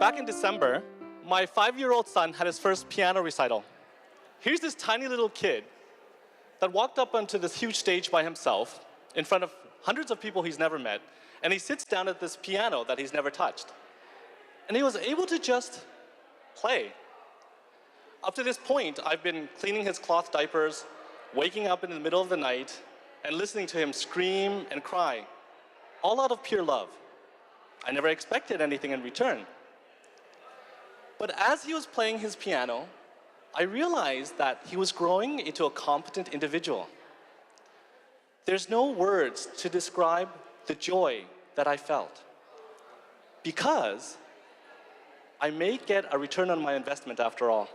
Back in December, my 5-year-old son had his first piano recital. Here's this tiny little kid that walked up onto this huge stage by himself in front of hundreds of people he's never met, and he sits down at this piano that he's never touched. And he was able to just play. Up to this point, I've been cleaning his cloth diapers, waking up in the middle of the night, and listening to him scream and cry, all out of pure love. I never expected anything in return. But as he was playing his piano, I realized that he was growing into a competent individual. There's no words to describe the joy that I felt, because I may get a return on my investment after all.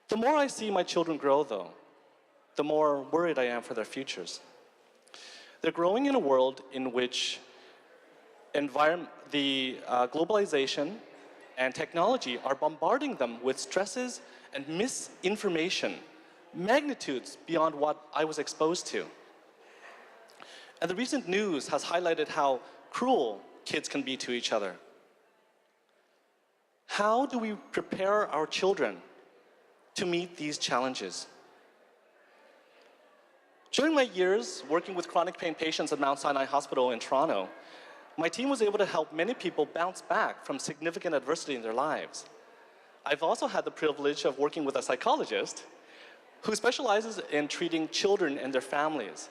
The more I see my children grow, though, the more worried I am for their futures. They're growing in a world in which globalization and technology are bombarding them with stresses and misinformation, magnitudes beyond what I was exposed to. And the recent news has highlighted how cruel kids can be to each other. How do we prepare our children to meet these challenges? During my years working with chronic pain patients at Mount Sinai Hospital in Toronto, my team was able to help many people bounce back from significant adversity in their lives. I've also had the privilege of working with a psychologist who specializes in treating children and their families.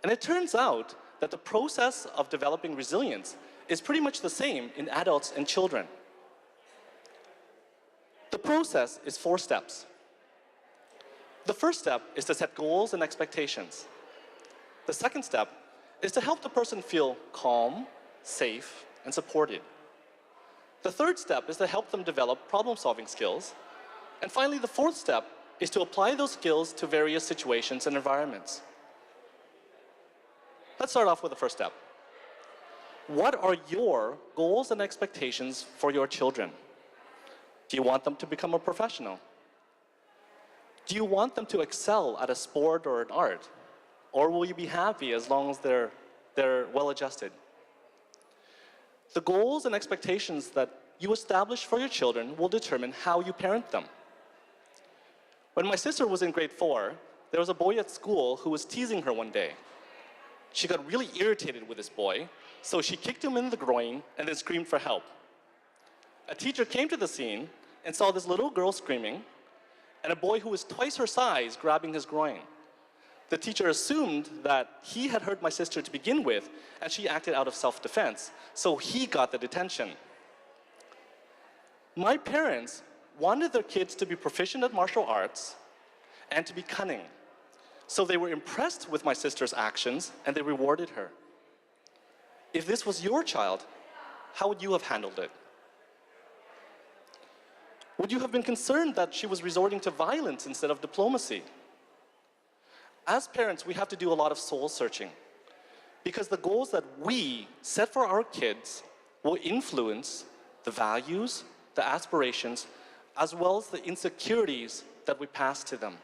And it turns out that the process of developing resilience is pretty much the same in adults and children. The process is 4 steps. The first step is to set goals and expectations. The second step is to help the person feel calm, safe, and supported. The third step is to help them develop problem-solving skills. And finally, the fourth step is to apply those skills to various situations and environments. Let's start off with the first step. What are your goals and expectations for your children? Do you want them to become a professional? Do you want them to excel at a sport or an art? Or will you be happy as long as they're well-adjusted? The goals and expectations that you establish for your children will determine how you parent them. When my sister was in grade 4, there was a boy at school who was teasing her one day. She got really irritated with this boy, so she kicked him in the groin and then screamed for help. A teacher came to the scene and saw this little girl screaming, and a boy who was twice her size grabbing his groin. The teacher assumed that he had hurt my sister to begin with, and she acted out of self-defense, so he got the detention. My parents wanted their kids to be proficient at martial arts and to be cunning, so they were impressed with my sister's actions, and they rewarded her. If this was your child, how would you have handled it? Would you have been concerned that she was resorting to violence instead of diplomacy? As parents, we have to do a lot of soul searching, because the goals that we set for our kids will influence the values, the aspirations, as well as the insecurities that we pass to them.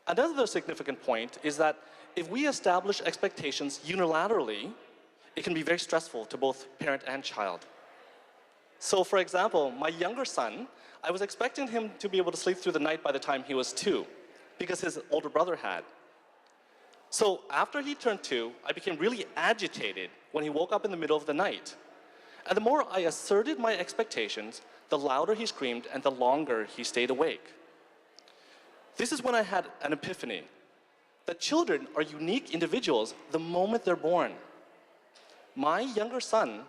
Another significant point is that if we establish expectations unilaterally, it can be very stressful to both parent and child. So for example, my younger son, I was expecting him to be able to sleep through the night by the time he was 2, because his older brother had. So after he turned 2, I became really agitated when he woke up in the middle of the night. And the more I asserted my expectations, the louder he screamed and the longer he stayed awake. This is when I had an epiphany that children are unique individuals the moment they're born. My younger son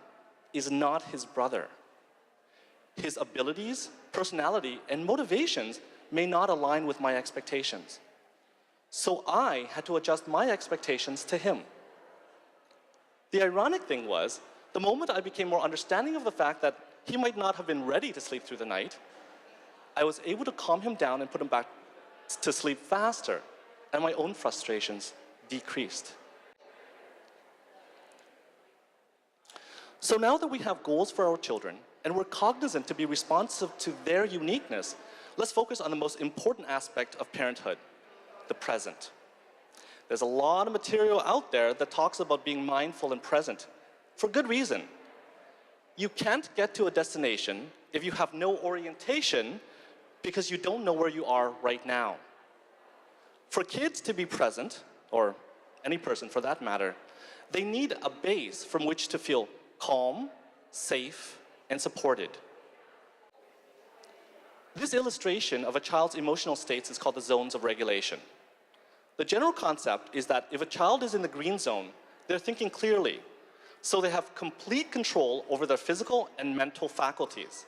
is not his brother. His abilities, personality, and motivations may not align with my expectations. So I had to adjust my expectations to him. The ironic thing was, the moment I became more understanding of the fact that he might not have been ready to sleep through the night, I was able to calm him down and put him back to sleep faster, and my own frustrations decreased. So now that we have goals for our children, and we're cognizant to be responsive to their uniqueness, let's focus on the most important aspect of parenthood, the present. There's a lot of material out there that talks about being mindful and present, for good reason. You can't get to a destination if you have no orientation because you don't know where you are right now. For kids to be present, or any person for that matter, they need a base from which to feel calm, safe, and supported. This illustration of a child's emotional states is called the zones of regulation. The general concept is that if a child is in the green zone, they're thinking clearly, so they have complete control over their physical and mental faculties.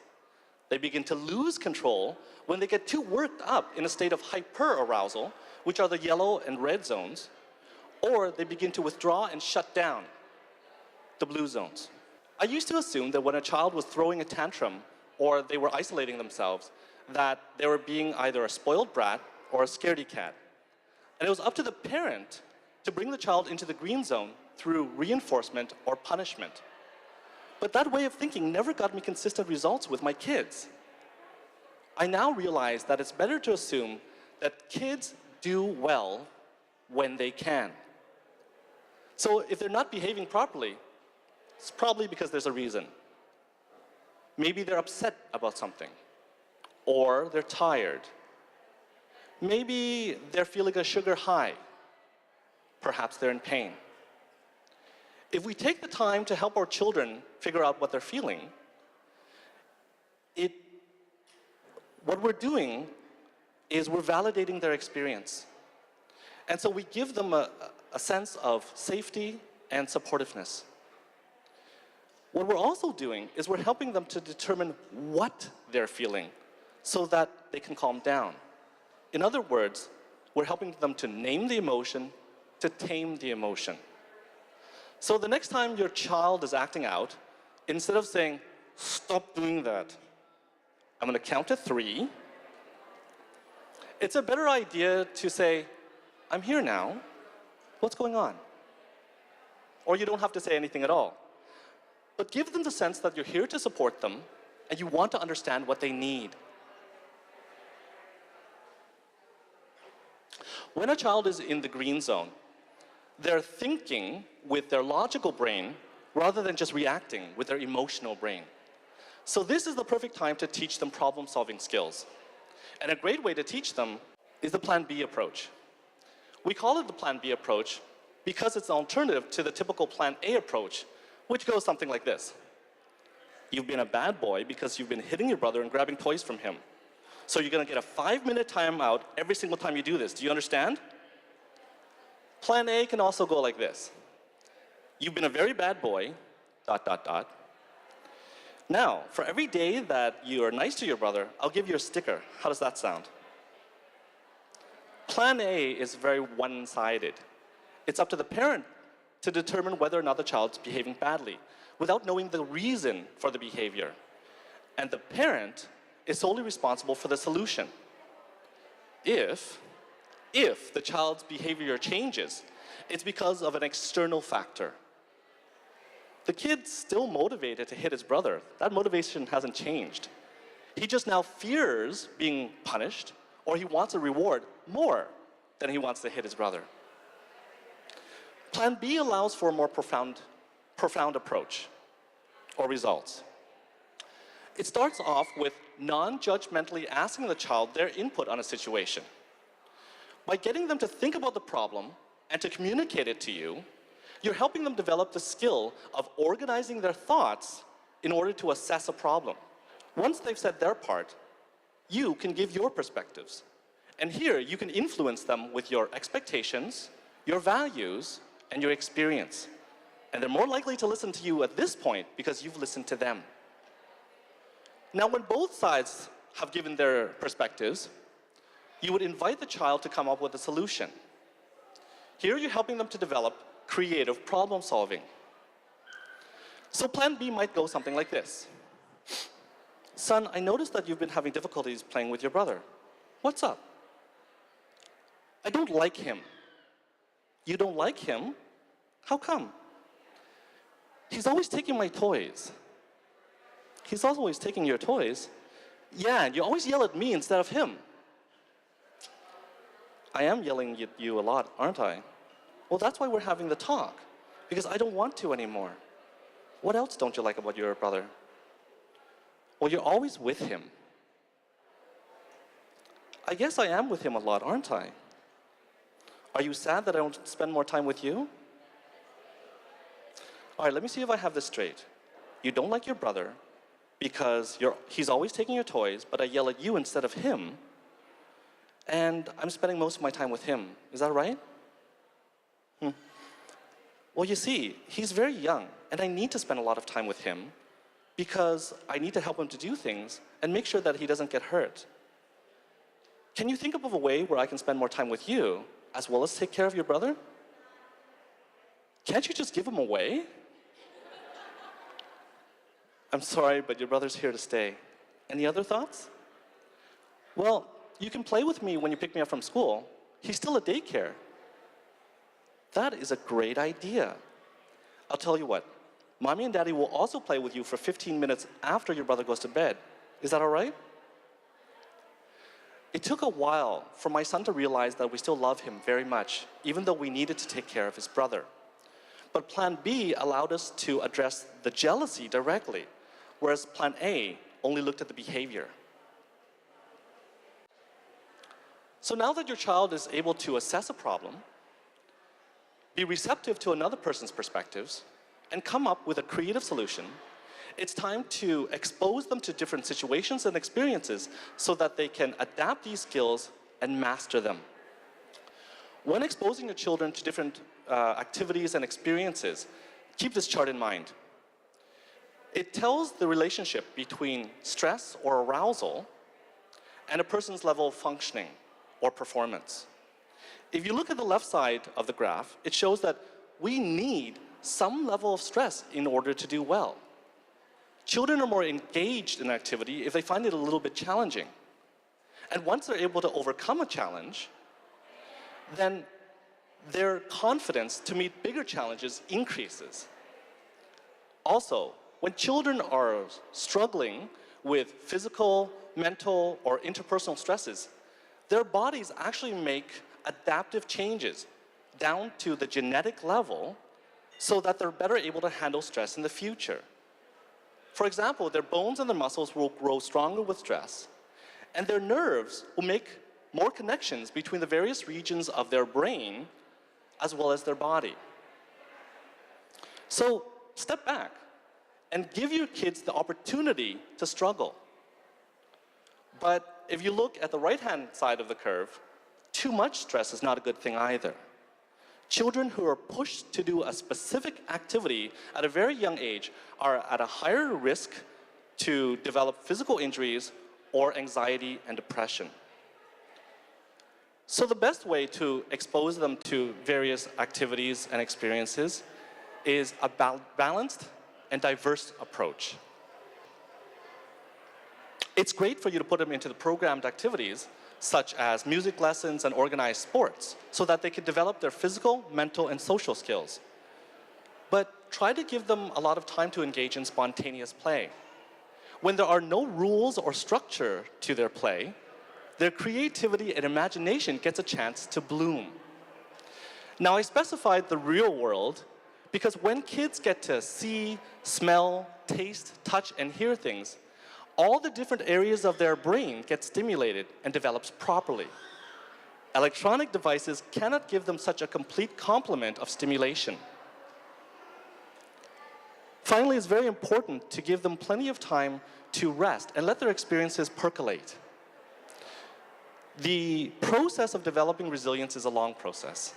They begin to lose control when they get too worked up in a state of hyperarousal, which are the yellow and red zones, or they begin to withdraw and shut down, the blue zones. I used to assume that when a child was throwing a tantrum or they were isolating themselves, that they were being either a spoiled brat or a scaredy cat. And it was up to the parent to bring the child into the green zone through reinforcement or punishment. But that way of thinking never got me consistent results with my kids. I now realize that it's better to assume that kids do well when they can. So if they're not behaving properly, it's probably because there's a reason. Maybe they're upset about something, or they're tired. Maybe they're feeling a sugar high. Perhaps they're in pain. If we take the time to help our children figure out what they're feeling, what we're doing is we're validating their experience. And so we give them a sense of safety and supportiveness. What we're also doing is we're helping them to determine what they're feeling so that they can calm down. In other words, we're helping them to name the emotion, to tame the emotion. So the next time your child is acting out, instead of saying, "Stop doing that, I'm going to count to 3, it's a better idea to say, "I'm here now, what's going on?" Or you don't have to say anything at all. But give them the sense that you're here to support them and you want to understand what they need. When a child is in the green zone, they're thinking with their logical brain rather than just reacting with their emotional brain. So this is the perfect time to teach them problem-solving skills. And a great way to teach them is the Plan B approach. We call it the Plan B approach because it's an alternative to the typical Plan A approach, which goes something like this. You've been a bad boy because you've been hitting your brother and grabbing toys from him. So you're going to get a 5-minute timeout every single time you do this. Do you understand? Plan A can also go like this. You've been a very bad boy, ... Now, for every day that you are nice to your brother, I'll give you a sticker. How does that sound? Plan A is very one-sided. It's up to the parent to determine whether or not the child's behaving badly without knowing the reason for the behavior. And the parent is solely responsible for the solution. If the child's behavior changes, it's because of an external factor. The kid's still motivated to hit his brother. That motivation hasn't changed. He just now fears being punished, or he wants a reward more than he wants to hit his brother. Plan B allows for a more profound approach or results. It starts off with non-judgmentally asking the child their input on a situation. By getting them to think about the problem and to communicate it to you, you're helping them develop the skill of organizing their thoughts in order to assess a problem. Once they've said their part, you can give your perspectives. And here, you can influence them with your expectations, your values, and your experience. And they're more likely to listen to you at this point because you've listened to them. Now, when both sides have given their perspectives, you would invite the child to come up with a solution. Here, you're helping them to develop creative problem solving. So Plan B might go something like this. Son, I noticed that you've been having difficulties playing with your brother. What's up? I don't like him. You don't like him? How come? He's always taking my toys. He's always taking your toys? Yeah, and you always yell at me instead of him. I am yelling at you a lot, aren't I? Well, that's why we're having the talk, because I don't want to anymore. What else don't you like about your brother? Well, you're always with him. I guess I am with him a lot, aren't I? Are you sad that I don't spend more time with you? All right, let me see if I have this straight. You don't like your brother because he's always taking your toys, but I yell at you instead of him, and I'm spending most of my time with him. Is that right? Well, you see, he's very young, and I need to spend a lot of time with him because I need to help him to do things and make sure that he doesn't get hurt. Can you think of a way where I can spend more time with you as well as take care of your brother? Can't you just give him away? I'm sorry, but your brother's here to stay. Any other thoughts? Well, you can play with me when you pick me up from school. He's still at daycare. That is a great idea. I'll tell you what, Mommy and Daddy will also play with you for 15 minutes after your brother goes to bed. Is that all right? It took a while for my son to realize that we still love him very much, even though we needed to take care of his brother. But Plan B allowed us to address the jealousy directly, whereas Plan A only looked at the behavior. So now that your child is able to assess a problem, be receptive to another person's perspectives, and come up with a creative solution, it's time to expose them to different situations and experiences so that they can adapt these skills and master them. When exposing your children to different activities and experiences, keep this chart in mind. It tells the relationship between stress or arousal and a person's level of functioning or performance. If you look at the left side of the graph, it shows that we need some level of stress in order to do well. Children are more engaged in activity if they find it a little bit challenging. And once they're able to overcome a challenge, then their confidence to meet bigger challenges increases. Also, when children are struggling with physical, mental, or interpersonal stresses, their bodies actually make adaptive changes down to the genetic level so that they're better able to handle stress in the future. For example, their bones and their muscles will grow stronger with stress, and their nerves will make more connections between the various regions of their brain as well as their body. So step back and give your kids the opportunity to struggle. But if you look at the right-hand side of the curve, too much stress is not a good thing either. Children who are pushed to do a specific activity at a very young age are at a higher risk to develop physical injuries or anxiety and depression. So the best way to expose them to various activities and experiences is a balanced and diverse approach. It's great for you to put them into the programmed activities, such as music lessons and organized sports, so that they can develop their physical, mental, and social skills. But try to give them a lot of time to engage in spontaneous play. When there are no rules or structure to their play, their creativity and imagination gets a chance to bloom. Now, I specified the real world because when kids get to see, smell, taste, touch, and hear things, all the different areas of their brain get stimulated and develops properly. Electronic devices cannot give them such a complete complement of stimulation. Finally, it's very important to give them plenty of time to rest and let their experiences percolate. The process of developing resilience is a long process.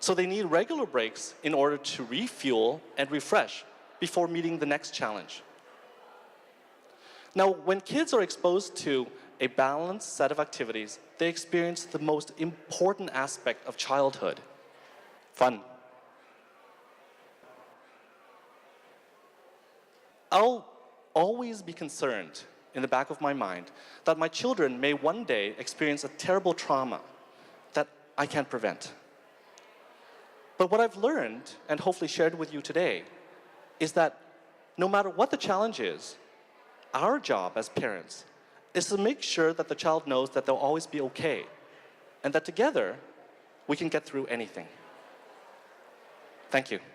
So they need regular breaks in order to refuel and refresh before meeting the next challenge. Now, when kids are exposed to a balanced set of activities, they experience the most important aspect of childhood: fun. I'll always be concerned in the back of my mind that my children may one day experience a terrible trauma that I can't prevent. But what I've learned, and hopefully shared with you today, is that no matter what the challenge is, our job as parents is to make sure that the child knows that they'll always be okay, and that together we can get through anything. Thank you.